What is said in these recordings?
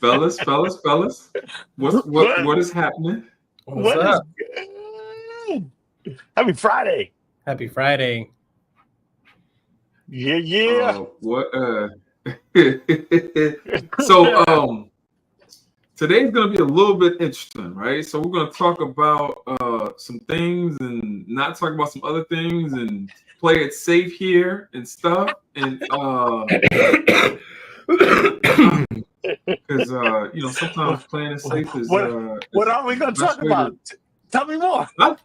fellas. What is happening? What's What is up? good? Happy Friday. Happy Friday. Yeah, yeah. What so today's gonna be a little bit interesting, right? So we're gonna talk about some things and not talk about some other things and play it safe here and stuff. And because sometimes playing it safe What is are we the gonna talk best way to about? Tell me more. huh?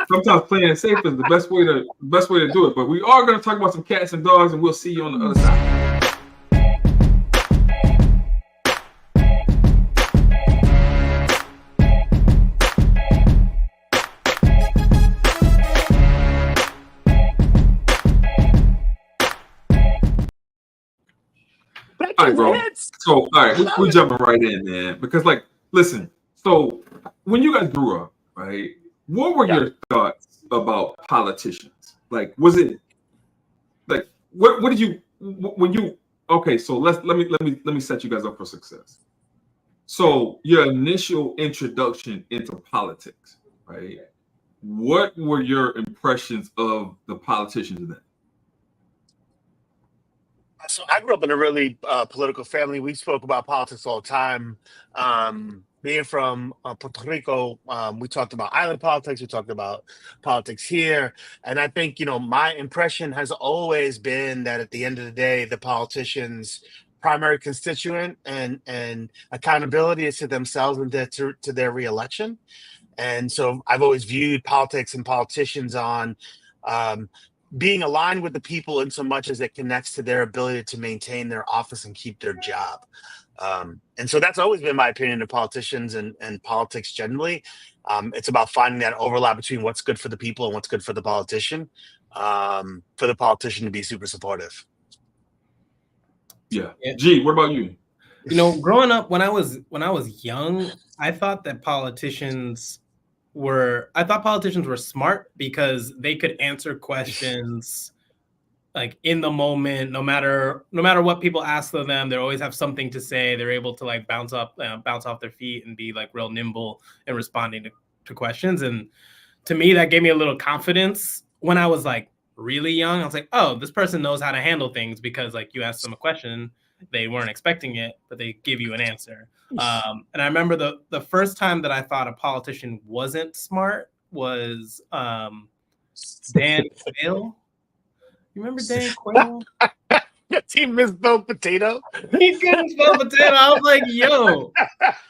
Sometimes playing it safe is the best way to do it. But we are gonna talk about some cats and dogs, and we'll see you on the other side. All right, bro. So, all right, we're jumping right in, man. Because, like, listen. So, when you guys grew up, right? What were your thoughts about politicians? Like, was it like what did you when you? Okay, so let me set you guys up for success. So, your initial introduction into politics, right? What were your impressions of the politicians then? So I grew up in a really political family. We spoke about politics all the time. Being from Puerto Rico, we talked about island politics. We talked about politics here, and I think my impression has always been that at the end of the day, the politicians' primary constituent and accountability is to themselves and to their reelection. And so I've always viewed politics and politicians on um, being aligned with the people in so much as it connects to their ability to maintain their office and keep their job. And so that's always been my opinion of politicians and politics generally. It's about finding that overlap between what's good for the people and what's good for the politician, for the politician to be super supportive. Yeah. Yeah. G, what about you? Growing up when I was young, I thought politicians were smart because they could answer questions like in the moment, no matter what people ask of them, they always have something to say. They're able to like bounce off their feet and be like real nimble in responding to questions. And to me, that gave me a little confidence when I was like really young. I was like, oh, this person knows how to handle things because like you ask them a question, they weren't expecting it, but they give you an answer. And I remember the first time that I thought a politician wasn't smart was Dan Quayle. You remember Dan Quayle? He misspelled potato. He couldn't spell potato. I was like, yo,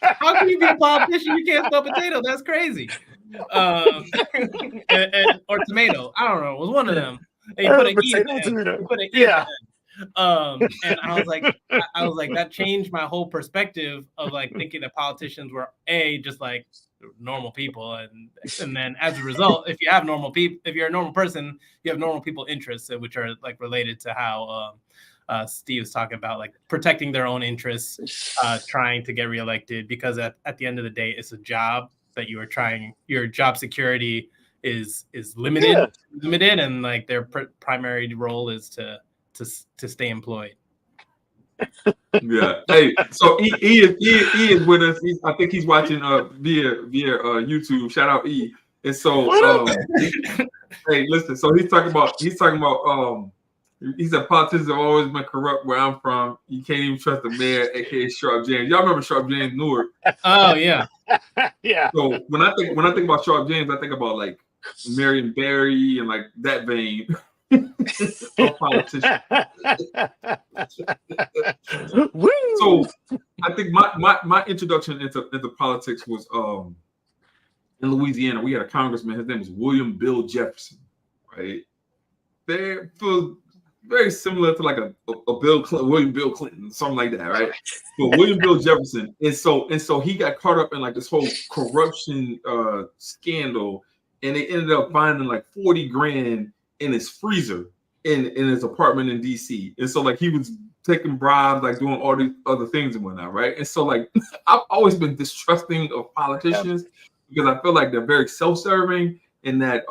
how can you be a politician? You can't spell potato. That's crazy. Or tomato. I don't know. It was one of them. And he put an E at the end. He put an E at the end. And I was like, that changed my whole perspective of like thinking that politicians were just like normal people, and then as a result, if you're a normal person, you have normal people interests, which are like related to how Steve was talking about, like protecting their own interests, trying to get reelected, because at the end of the day, it's a job that you are trying. Your job security is limited, and like their primary role is to stay employed. Yeah. Hey, so E is with us. I think he's watching via YouTube. Shout out E. And so hey, listen. So he's talking about he said politicians have always been corrupt where I'm from. You can't even trust the mayor, aka Sharp James. Y'all remember Sharp James Newark? Oh yeah. Yeah. So when I think about Sharp James, I think about like Marion Barry and like that vein. Politician. So I think my introduction into politics was in Louisiana. We had a congressman. His name was William Bill Jefferson, right? They feel very similar to like a William Bill Clinton, something like that, right? But William Bill Jefferson, and so he got caught up in like this whole corruption scandal, and they ended up finding like 40 grand in his freezer in his apartment in DC. And so like he was taking bribes, like doing all these other things and whatnot, right? And so like I've always been distrusting of politicians because I feel like they're very self-serving and that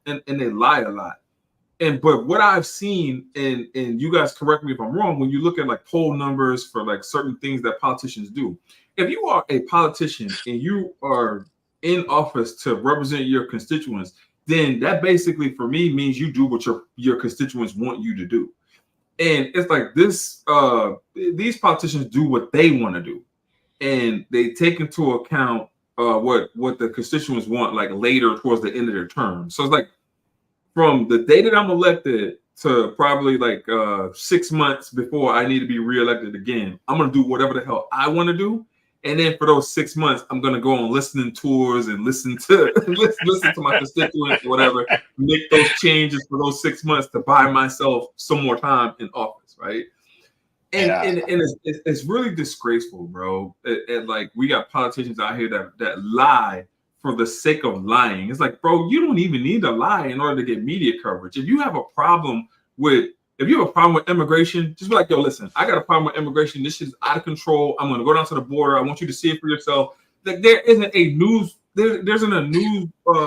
and they lie a lot. But what I've seen, and you guys correct me if I'm wrong, when you look at like poll numbers for like certain things that politicians do, if you are a politician and you are in office to represent your constituents, then that basically for me means you do what your constituents want you to do. And it's like these politicians do what they want to do, and they take into account what the constituents want like later towards the end of their term. So it's like from the day that I'm elected to probably like 6 months before I need to be reelected again, I'm gonna do whatever the hell I want to do. And then for those 6 months, I'm gonna go on listening tours and listen to listen to my constituents or whatever, make those changes for those 6 months to buy myself some more time in office, right? And it's really disgraceful, bro. And like we got politicians out here that lie for the sake of lying. It's like, bro, you don't even need to lie in order to get media coverage. If you have a problem with immigration, just be like, yo, listen, I got a problem with immigration. This is out of control. I'm gonna go down to the border. I want you to see it for yourself. Like there isn't a news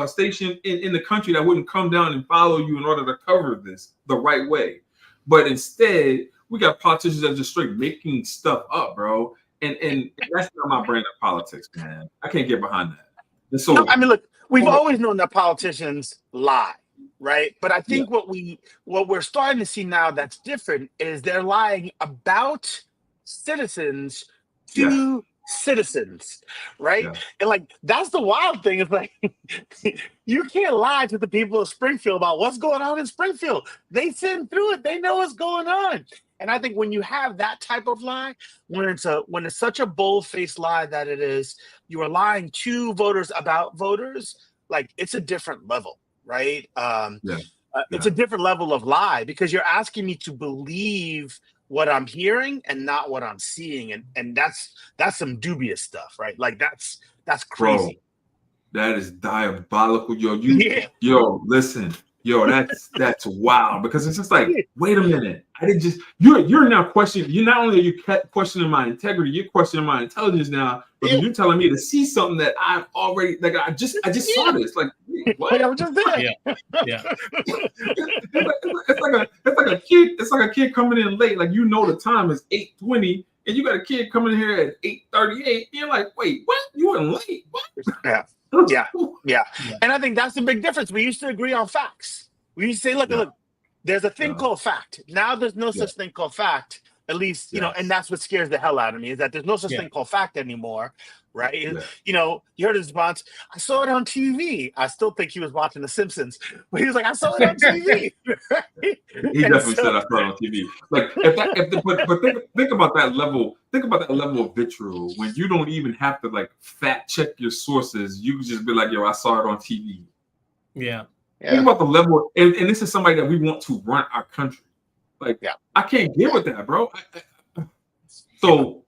station in the country that wouldn't come down and follow you in order to cover this the right way. But instead, we got politicians that are just straight making stuff up, bro. And that's not my brand of politics, man. I can't get behind that. And so, I mean, look, we've always known that politicians lie, right? But I think what we're starting to see now that's different is they're lying about citizens to citizens, right? Yeah. And like that's the wild thing is like you can't lie to the people of Springfield about what's going on in Springfield. They sitting through it, they know what's going on. And I think when you have that type of lie, when it's such a bold-faced lie that it is, you are lying to voters about voters, like it's a different level, right? It's a different level of lie because you're asking me to believe what I'm hearing and not what I'm seeing, and that's some dubious stuff, right? Like that's crazy. Bro, that is diabolical, yo. Listen. Yo, that's wild because it's just like, wait a minute. I didn't just you're now questioning. You not only are you questioning my integrity, you're questioning my intelligence now because you're telling me to see something that I've already like. I just saw this. Like, what? I was just there. Yeah. It's like a kid coming in late. Like the time is 8:20, and you got a kid coming in here at 8:38. You're like, wait, what? You were late? What? Yeah. And I think that's the big difference. We used to agree on facts. We used to say, look, there's a thing called fact. Now there's no such thing called fact, at least, and that's what scares the hell out of me is that there's no such thing called fact anymore, right? You heard his response, I saw it on TV. I still think he was watching The Simpsons, but he was like, I saw it on TV. He definitely said I saw it on TV. Like, but think about that level. Think about that level of vitriol when you don't even have to like fact check your sources. You just be like, yo, I saw it on TV. Yeah. Think about the level, and this is somebody that we want to run our country. Like, I can't get with that, bro. So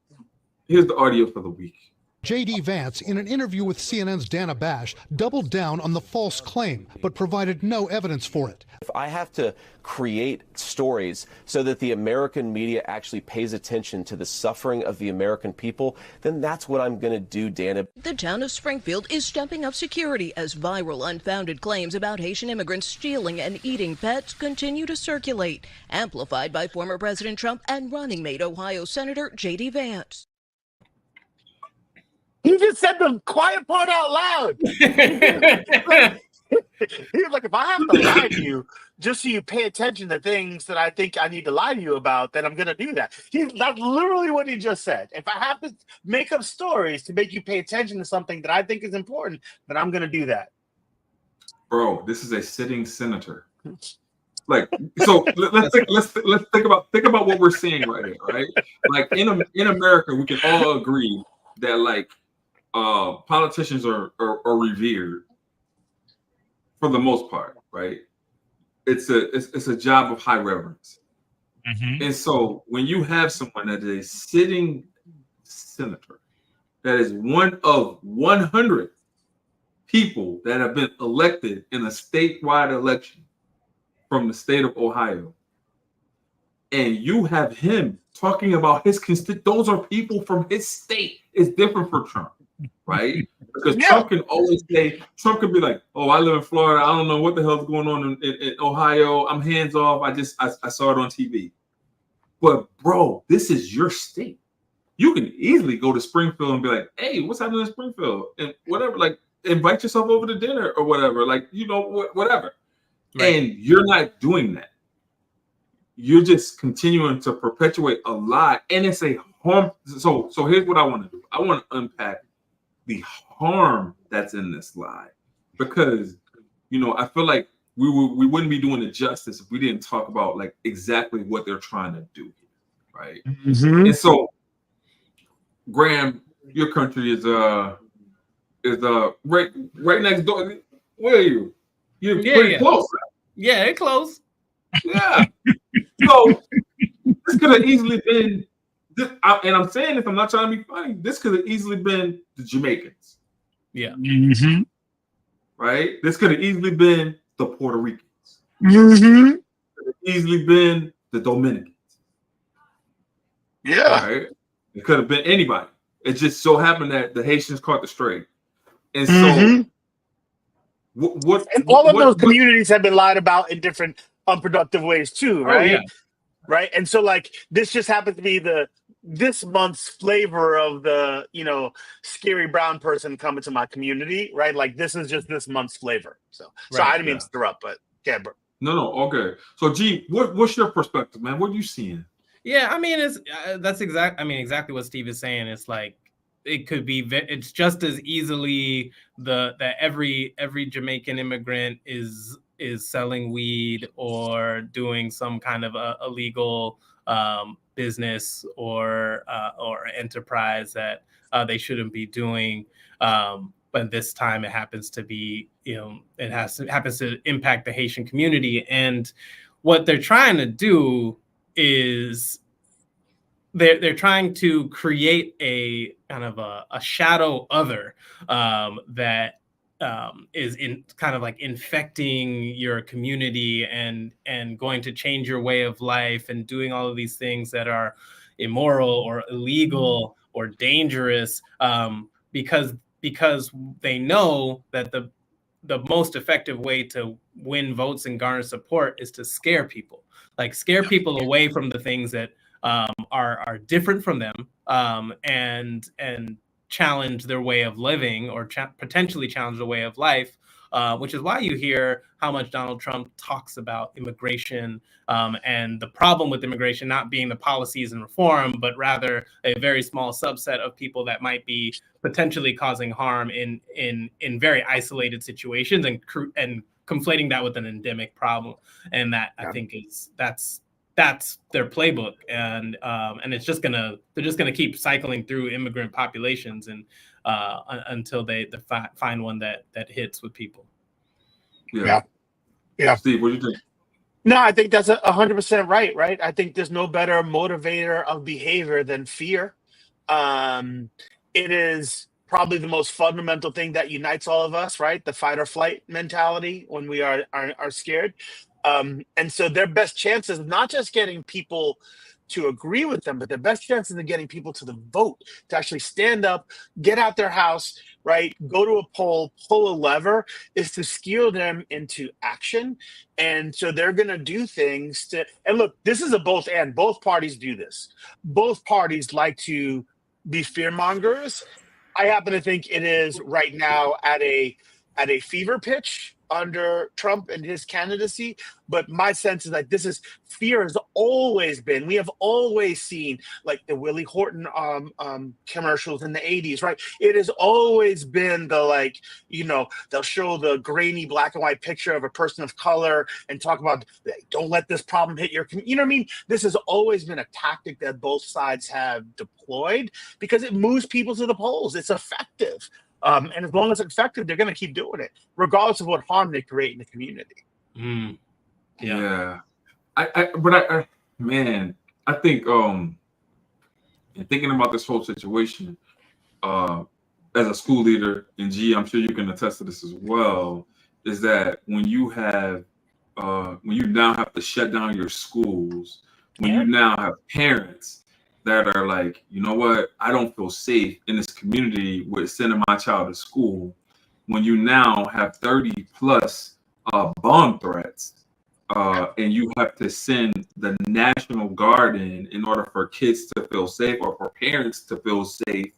here's the audio for the week. J.D. Vance, in an interview with CNN's Dana Bash, doubled down on the false claim, but provided no evidence for it. If I have to create stories so that the American media actually pays attention to the suffering of the American people, then that's what I'm going to do, Dana. The town of Springfield is stepping up security as viral unfounded claims about Haitian immigrants stealing and eating pets continue to circulate, amplified by former President Trump and running mate Ohio Senator J.D. Vance. He just said the quiet part out loud. He was like, if I have to lie to you just so you pay attention to things that I think I need to lie to you about, then I'm going to do that. That's literally what he just said. If I have to make up stories to make you pay attention to something that I think is important, then I'm going to do that. Bro, this is a sitting senator. Like, so let's think about what we're seeing right here, right? Like in America, we can all agree that like politicians are revered for the most part, right? It's a job of high reverence. Mm-hmm. And so when you have someone that is a sitting senator, that is one of 100 people that have been elected in a statewide election from the state of Ohio, and you have him talking about his constituents, those are people from his state. It's different for Trump. right? Because Yeah. Trump can always say, Trump could be like, oh, I live in Florida. I don't know what the hell's going on in Ohio. I'm hands off. I saw it on TV. But bro, this is your state. You can easily go to Springfield and be like, hey, what's happening in Springfield? And whatever, like invite yourself over to dinner or whatever, like, you know, whatever. Right. And you're not doing that. You're just continuing to perpetuate a lie. And it's a harm. So here's what I want to do. I want to unpack the harm that's in this lie. Because, you know, I feel like we wouldn't be doing it justice if we didn't talk about like exactly what they're trying to do here, right? Mm-hmm. And so, Graham, your country is right next door. Where are you? You're pretty close. Yeah, it's close. Yeah. So this could have easily been, and I'm saying this, I'm not trying to be funny. This could have easily been the Jamaicans. Yeah. Mm-hmm. Right. This could have easily been the Puerto Ricans. Mm-hmm. It could have easily been the Dominicans. Yeah. Right. It could have been anybody. It just so happened that the Haitians caught the stray. And so and all of those communities have been lied about in different unproductive ways too, right? Oh, yeah. Right. And so like this just happens to be this month's flavor of the, you know, scary brown person coming to my community, right? Like this is just this month's flavor. So I didn't mean to interrupt, but yeah, bro. No, okay. So G, what's your perspective, man? What are you seeing? Yeah, I mean, exactly what Steve is saying. It's like it could be. It's just as easily that every Jamaican immigrant is selling weed or doing some kind of a illegal business or enterprise that they shouldn't be doing. But this time it happens to be, you know, happens to impact the Haitian community, and what they're trying to do is they're trying to create a kind of a shadow other that is in kind of like infecting your community and going to change your way of life and doing all of these things that are immoral or illegal or dangerous because they know that the most effective way to win votes and garner support is to scare people away from the things that are different from them and challenge their way of living or potentially challenge the way of life, which is why you hear how much Donald Trump talks about immigration and the problem with immigration not being the policies and reform, but rather a very small subset of people that might be potentially causing harm in very isolated situations and conflating that with an endemic problem. And that I think that's their playbook, and it's they're just gonna keep cycling through immigrant populations and until they find one that hits with people. Yeah. Steve, what do you think? No, I think that's 100% right. Right. I think there's no better motivator of behavior than fear. It is probably the most fundamental thing that unites all of us, right? The fight or flight mentality when we are scared. And so their best chances of not just getting people to agree with them, but their best chances of getting people to the vote, to actually stand up, get out their house, right, go to a poll, pull a lever, is to steer them into action. And so they're going to do things and look, this is a both and. Both parties do this. Both parties like to be fear mongers. I happen to think it is right now at a fever pitch under Trump and his candidacy. But my sense is that fear has always been, we have always seen like the Willie Horton commercials in the 80s, right? It has always been the, like, you know, they'll show the grainy black and white picture of a person of color and talk about, don't let this problem hit your community. You know what I mean? This has always been a tactic that both sides have deployed because it moves people to the polls. It's effective. And as long as it's effective, they're going to keep doing it, regardless of what harm they create in the community. Yeah. I think in thinking about this whole situation, as a school leader, and G, I'm sure you can attest to this as well, is that when you now have to shut down your schools, when you now have parents that are like, you know what, I don't feel safe in this community with sending my child to school, when you now have 30 plus bomb threats, and you have to send the National Guard in order for kids to feel safe or for parents to feel safe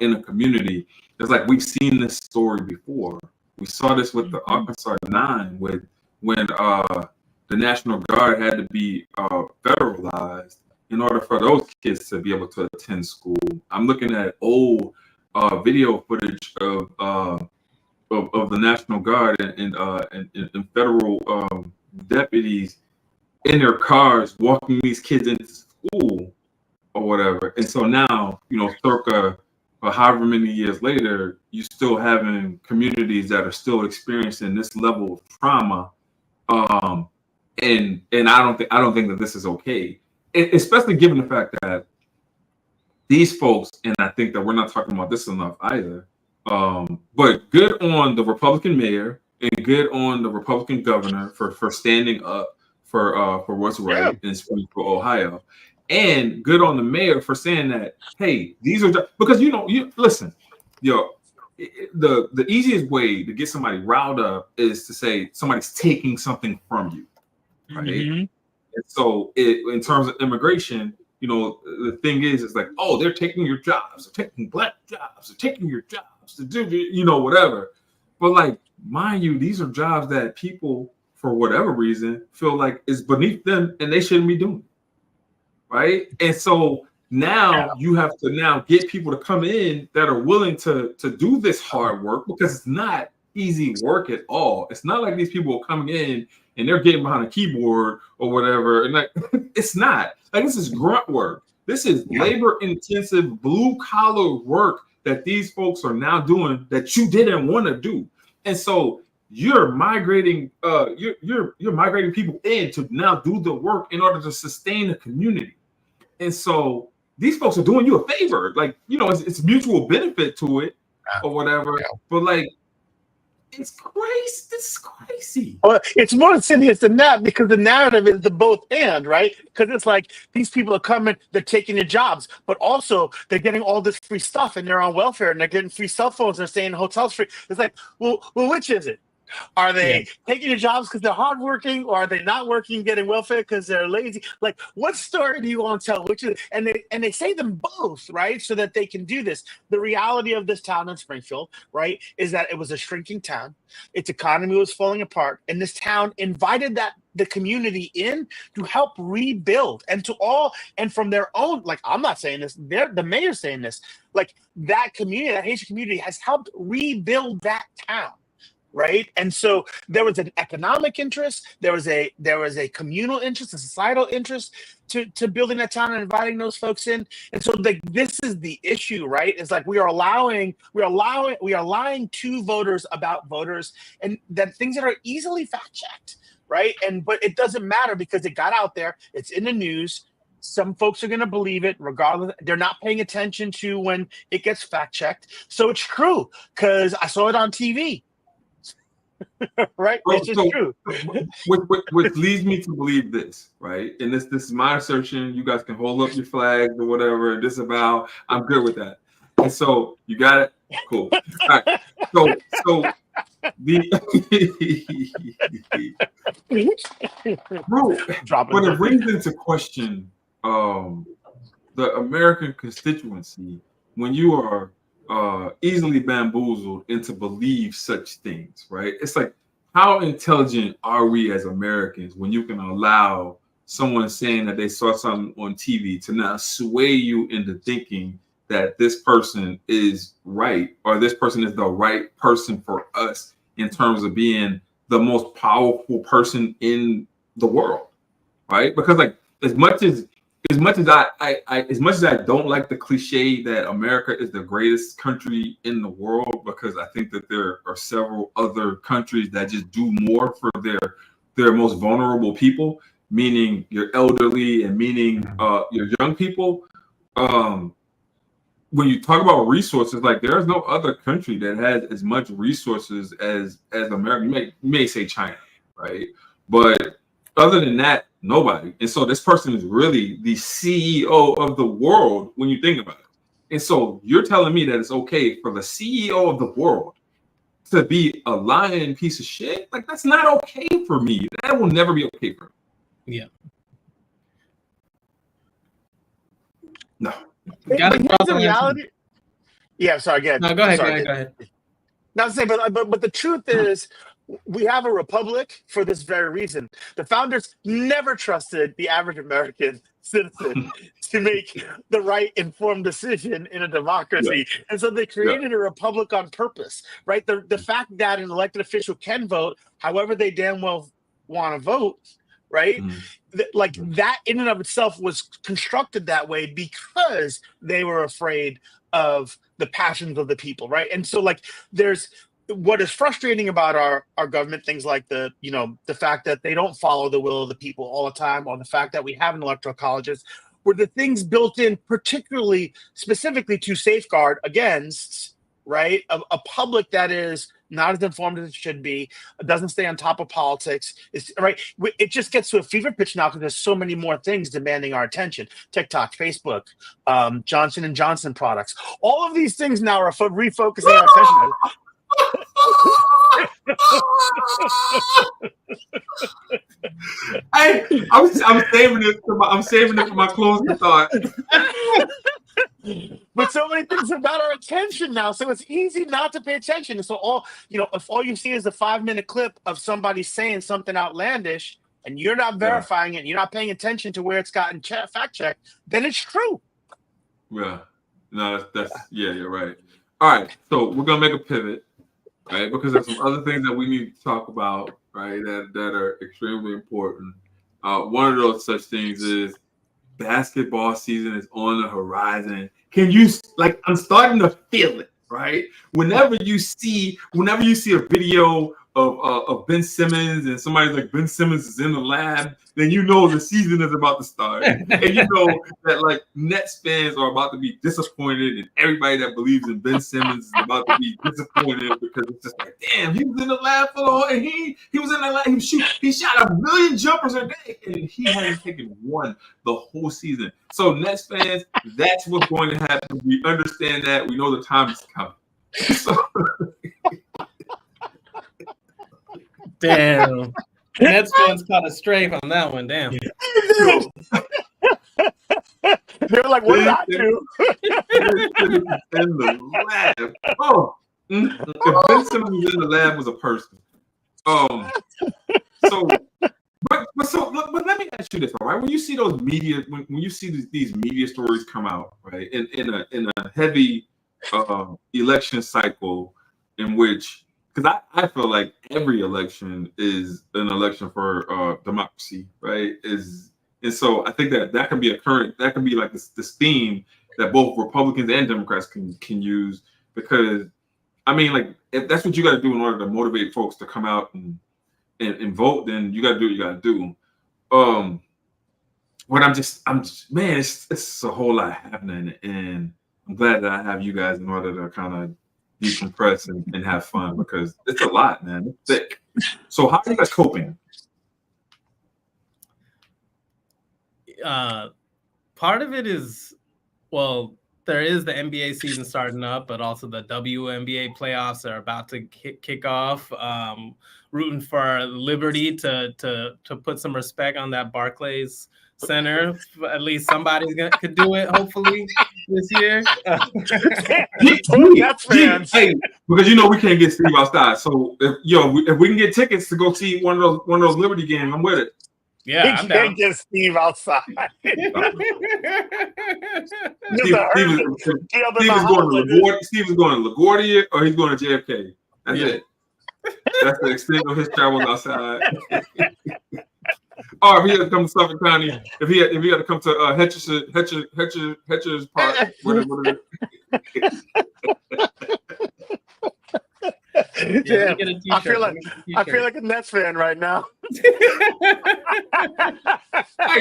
in a community. It's like we've seen this story before. We saw this with the Arkansas 9 when the National Guard had to be federalized in order for those kids to be able to attend school. I'm looking at old video footage of the National Guard and federal deputies in their cars walking these kids into school or whatever. And so now, you know, circa however many years later, you still having communities that are still experiencing this level of trauma. And I don't think that this is okay, especially given the fact that these folks, and I think that we're not talking about this enough either, but good on the Republican mayor and good on the Republican governor for standing up for what's right in Springfield, Ohio, and good on the mayor for saying that, hey, these are because you listen, the easiest way to get somebody riled up is to say somebody's taking something from you, right? And so in terms of immigration, you know, the thing is like, oh, they're taking your jobs, they're taking black jobs, they're taking your jobs to do, you know, whatever. But like, mind you, these are jobs that people, for whatever reason, feel like is beneath them and they shouldn't be doing, right? And so now you have to now get people to come in that are willing to do this hard work, because it's not easy work at all. It's not like these people are coming in and they're getting behind a keyboard or whatever. And like, it's not like, this is grunt work. This is labor intensive, blue collar work that these folks are now doing that you didn't want to do. And so you're migrating, you're migrating people in to now do the work in order to sustain the community. And so these folks are doing you a favor, like, you know, it's mutual benefit to it or whatever. But like, it's crazy. This is crazy. Well, it's more insidious than that, because the narrative is the both and, right? Because it's like these people are coming, they're taking your jobs, but also they're getting all this free stuff and they're on welfare and they're getting free cell phones and they're staying in hotels free. It's like, well, which is it? Are they taking your jobs because they're hardworking, or are they not working, getting welfare because they're lazy? Like, what story do you want to tell? Which is, and they say them both, right, so that they can do this. The reality of this town in Springfield, right, is that it was a shrinking town. Its economy was falling apart, and this town invited the community in to help rebuild, and from their own, like, I'm not saying this, the mayor's saying this, like, that community, that Haitian community has helped rebuild that town. Right. And so there was an economic interest, there was a communal interest, a societal interest to building that town and inviting those folks in. And so this is the issue, right? It's like we are lying to voters about voters, and that things that are easily fact checked, right? But it doesn't matter because it got out there, it's in the news. Some folks are going to believe it regardless. They're not paying attention to when it gets fact checked. So it's true because I saw it on TV. Right, it's just true. Which leads me to believe this, right? And this is my assertion. You guys can hold up your flags or whatever, disavow. I'm good with that. And so you got it. Cool. All right. So but it brings into question the American constituency when you are easily bamboozled into believe such things, right? It's like, how intelligent are we as Americans when you can allow someone saying that they saw something on TV to now sway you into thinking that this person is right, or this person is the right person for us in terms of being the most powerful person in the world, right? Because like, as much as I don't like the cliche that America is the greatest country in the world, because I think that there are several other countries that just do more for their most vulnerable people, meaning your elderly and meaning your young people. When you talk about resources, like, there's no other country that has as much resources as America. You may say China, right? But Other than that, nobody. And so this person is really the CEO of the world when you think about it. And so you're telling me that it's okay for the CEO of the world to be a lying piece of shit? Like, that's not okay for me. That will never be okay for me. Yeah. No. But here's the reality. Yeah, sorry, again. No, go ahead. Go ahead. Not to say, but the truth is, we have a republic for this very reason. The founders never trusted the average American citizen to make the right informed decision in a democracy. Yeah. And so they created a republic on purpose, right? The fact that an elected official can vote however they damn well want to vote, right? That in and of itself was constructed that way because they were afraid of the passions of the people, right? And so there's what is frustrating about our government, things like the fact that they don't follow the will of the people all the time, or the fact that we have electoral colleges, were the things built in particularly specifically to safeguard against, right, a public that is not as informed as it should be, doesn't stay on top of politics. It's right. It just gets to a fever pitch now because there's so many more things demanding our attention. TikTok, Facebook, Johnson & Johnson products. All of these things now are refocusing our attention. I'm saving it for my closing thought. But so many things have got our attention now, so it's easy not to pay attention. And so if all you see is a 5-minute clip of somebody saying something outlandish, and you're not verifying it, and you're not paying attention to where it's gotten fact checked, then it's true. Yeah, no, that's you're right. All right, so we're gonna make a pivot, right? Because there's some other things that we need to talk about, right? That are extremely important. One of those such things is basketball season is on the horizon. Can you I'm starting to feel it, right? Whenever you see a video of Ben Simmons and somebody's like, Ben Simmons is in the lab, then you know the season is about to start. And you know that Nets fans are about to be disappointed, and everybody that believes in Ben Simmons is about to be disappointed because it's just like, damn, he was in the lab for the whole, and he was in the lab, he shot 1 million jumpers a day, and he hasn't taken one the whole season. So Nets fans, that's what's going to happen. We understand that. We know the time is coming. So damn. Nets fans caught a strafe on that one. Damn. They were like, what did I do? In the lab. Oh. If Ben Simmons in the lab was a person. But let me ask you this, all right? When you see those media, when you see these media stories come out, right, in a heavy election cycle in which, because I feel like every election is an election for democracy, right? And so I think that can be like this theme that both Republicans and Democrats can use, because I mean, if that's what you got to do in order to motivate folks to come out and vote, then you got to do what you got to do. But I'm just man, it's a whole lot happening, and I'm glad that I have you guys in order to kind of decompress and have fun, because it's a lot, man. It's thick. So how are you guys coping? Part of it is, well, there is the NBA season starting up, but also the WNBA playoffs are about to kick off. Rooting for Liberty to put some respect on that Barclays Center. At least somebody's could do it, hopefully, this year. Hey, because we can't get Steve outside. So if we can get tickets to go see one of those Liberty games, I'm with it. Yeah, I'm down. Can't get Steve outside. Steve is going to LaGuardia, or he's going to JFK. That's it. That's the extent of his travels outside. Or if he had to come to Suffolk County, if he had to come to Hetcher's Park, whatever. Damn, I feel like a Nets fan right now. Hey,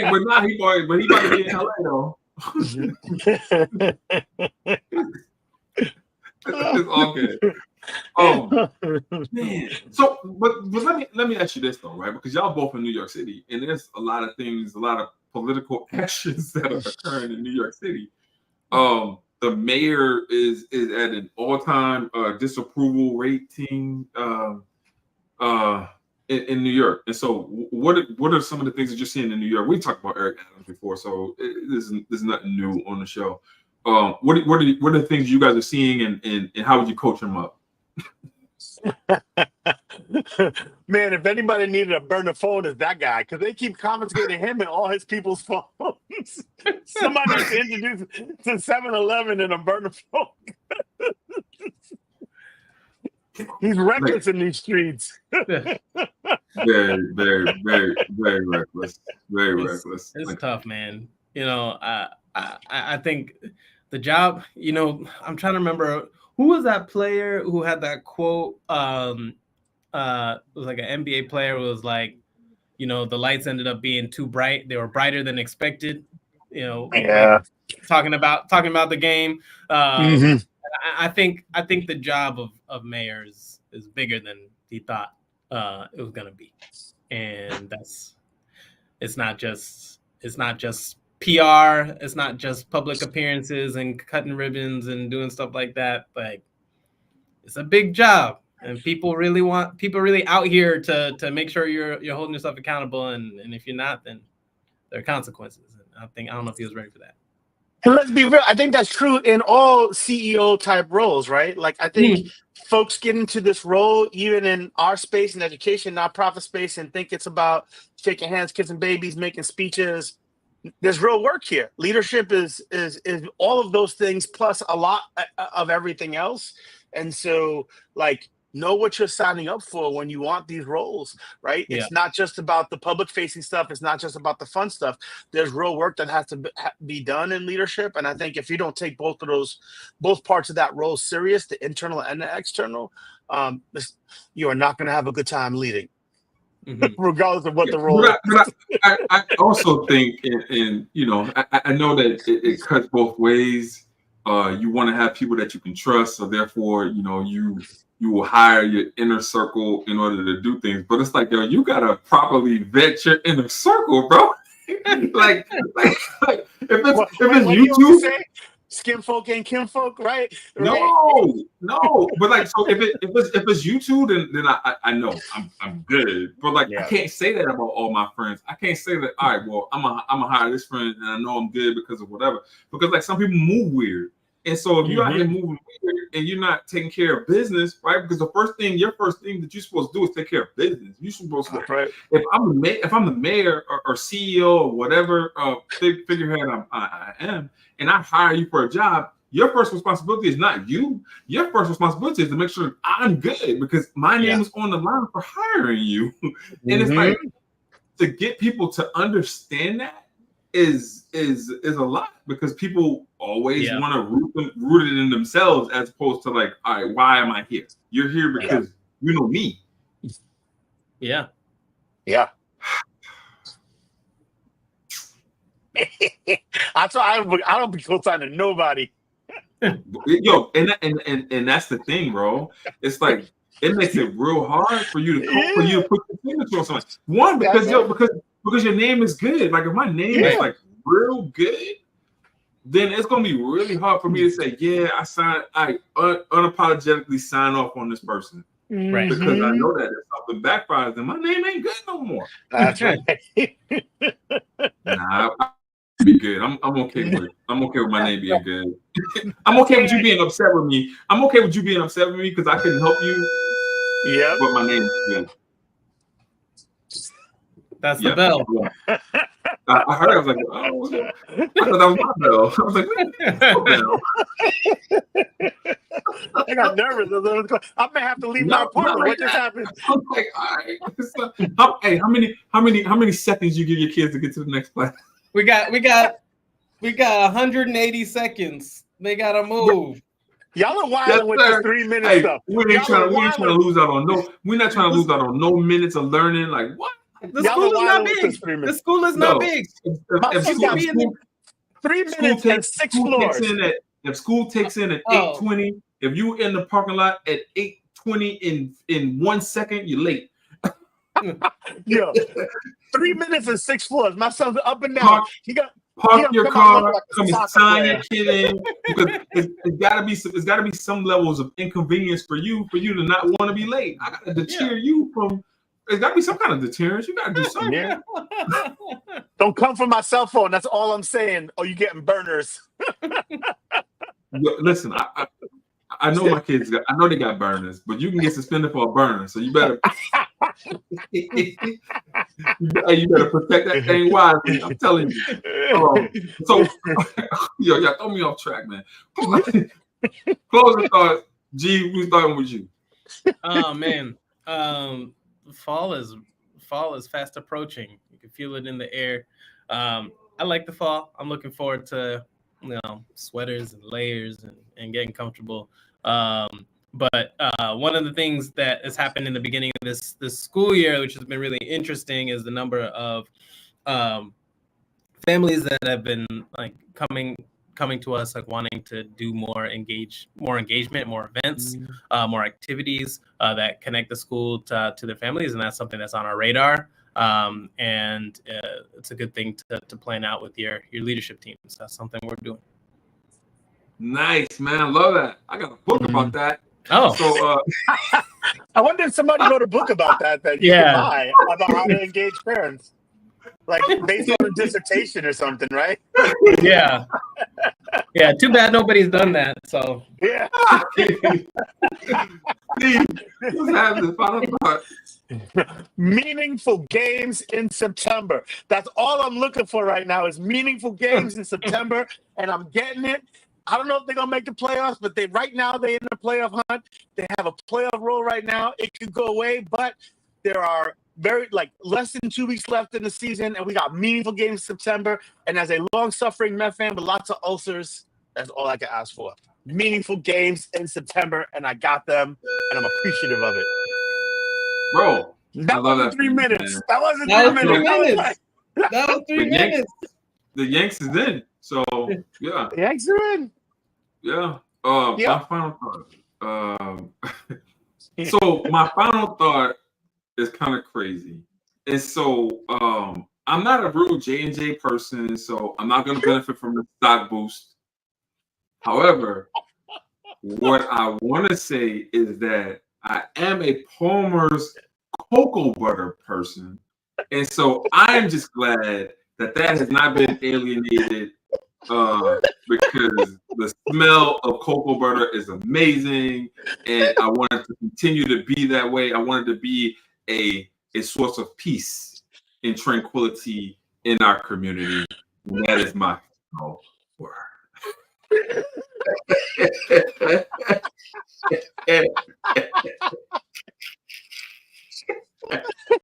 but not he about to be in LA though. It's all good. Man. So, but let me ask you this though, right? Because y'all both in New York City, and there's a lot of things, a lot of political actions that are occurring in New York City. The mayor is at an all-time disapproval rating in New York. And so, what are some of the things that you're seeing in New York? We talked about Eric Adams before, so there's nothing new on the show. What are the things you guys are seeing, and how would you coach them up? Man, if anybody needed a burner phone, it's that guy, because they keep confiscating him and all his people's phones. Somebody needs to introduce to 7-Eleven and a burner phone. He's reckless in these streets. Very, very reckless. Very reckless. It's tough, man. You know, I think the job. You know, I'm trying to remember who was that player who had that quote. It was like an NBA player who was like, you know, the lights ended up being too bright. They were brighter than expected. You know, yeah. Like, talking about the game. I think the job of mayor is bigger than he thought it was gonna be, and it's not just PR, it's not just public appearances and cutting ribbons and doing stuff like that. Like, it's a big job, and people really out here to make sure you're holding yourself accountable, and if you're not, then there are consequences. And I don't know if he was ready for that. And let's be real, I think that's true in all CEO type roles, right? Like, I think folks get into this role, even in our space, in education, nonprofit space, and think it's about shaking hands, kissing babies, making speeches. There's real work here. Leadership is all of those things plus a lot of everything else. And so, like, know what you're signing up for when you want these roles, right? Yeah. It's not just about the public facing stuff. It's not just about the fun stuff. There's real work that has to be done in leadership. And I think if you don't take both parts of that role serious, the internal and the external, you are not going to have a good time leading, regardless of what the role is. I also think, and you know, I know that it cuts both ways. You want to have people that you can trust. So therefore, you know, you will hire your inner circle in order to do things. But it's like, yo, you gotta properly vet your inner circle, bro. like if it's YouTube, skin folk ain't kin folk, right? No. But like, so if it's YouTube, then I know I'm good. But like, I can't say that about all my friends. I can't say that. All right, well, I'm gonna hire this friend, and I know I'm good because of whatever. Because like, some people move weird. And so if you're out here moving weird and you're not taking care of business, right? Because your first thing that you're supposed to do is take care of business. You're supposed to, right. If I'm the mayor or CEO or whatever figurehead I am, and I hire you for a job, your first responsibility is not you. Your first responsibility is to make sure I'm good, because my name is on the line for hiring you. And it's like, to get people to understand that is a lot, because people always want to root it in themselves, as opposed to like, all right, why am I here? You're here because you know me. Yeah. That's why I don't be co-signing nobody. Yo, and that's the thing, bro. It's like, it makes it real hard for you to put your signature on something. One, because because your name is good. Like, if my name is like real good, then it's gonna be really hard for me to say, I unapologetically sign off on this person. Right. Because I know that if something backfires, then my name ain't good no more. That's right. Nah, I'll be good. I'm okay with it. I'm okay with my name being good. I'm okay with you being upset with me. I'm okay with you being upset with me because I couldn't help you. Yeah. But my name is good. That's the bell. Yeah. I heard. I was like, oh, I thought that was my bell. I was like, bell. I got nervous. I may have to leave my apartment. What just happened? I'm like, all right. How many seconds you give your kids to get to the next class? We got 180 seconds. They gotta move. Y'all are wild with this 3 minute stuff. We ain't trying to lose out on no. We're not trying to lose out on no minutes of learning. Like, what? The school is not big. The school is not big. If 3 minutes and 6 floors. if school takes in at 8:20, if you in the parking lot at 8:20 in 1 second, you're late. Yo, 3 minutes and 6 floors. My son's up and down. Park your car, come and sign your player. kid in, because it's gotta be some levels of inconvenience for you to not want to be late. I gotta deter you from. There's gotta be some kind of deterrence. You gotta do something. Yeah. Don't come from my cell phone. That's all I'm saying. Oh, you getting burners? Listen, I know my kids. I know they got burners, but you can get suspended for a burner. So you better. You better protect that thing wisely. I'm telling you. So, y'all throw me off track, man. Closing thoughts. G, we're starting with you. Oh man, fall is fast approaching. You can feel it in the air. I like the fall. I'm looking forward to sweaters and layers and getting comfortable. But one of the things that has happened in the beginning of this school year, which has been really interesting, is the number of families that have been like coming to us, like wanting to do more engagement, more events, more activities that connect the school to their families, and that's something that's on our radar. And it's a good thing to plan out with your leadership team. So that's something we're doing. Nice, man. I love that. I got a book about that. Oh, so I wonder if somebody wrote a book about that you can buy about how to engage parents, like based on a dissertation or something, right? Yeah. Too bad nobody's done that. So yeah. Meaningful games in September. That's all I'm looking for right now is meaningful games in September, and I'm getting it. I don't know if they're gonna make the playoffs, but right now they in the playoff hunt. They have a playoff role right now. It could go away, but there are less than 2 weeks left in the season, and we got meaningful games in September. And as a long-suffering Met fan with lots of ulcers, that's all I can ask for. Meaningful games in September, and I got them, and I'm appreciative of it. Bro, that wasn't 3 minutes. That wasn't 3 minutes. That was 3 minutes. The Yanks is in. So yeah. The Yanks are in. Yeah. My final thought. So my final thought is kind of crazy. And so I'm not a real J&J person, so I'm not going to benefit from the stock boost. However, what I want to say is that I am a Palmer's cocoa butter person. And so I am just glad that has not been alienated because the smell of cocoa butter is amazing. And I want it to continue to be that way. I want it to be a source of peace and tranquility in our community. And that is my word.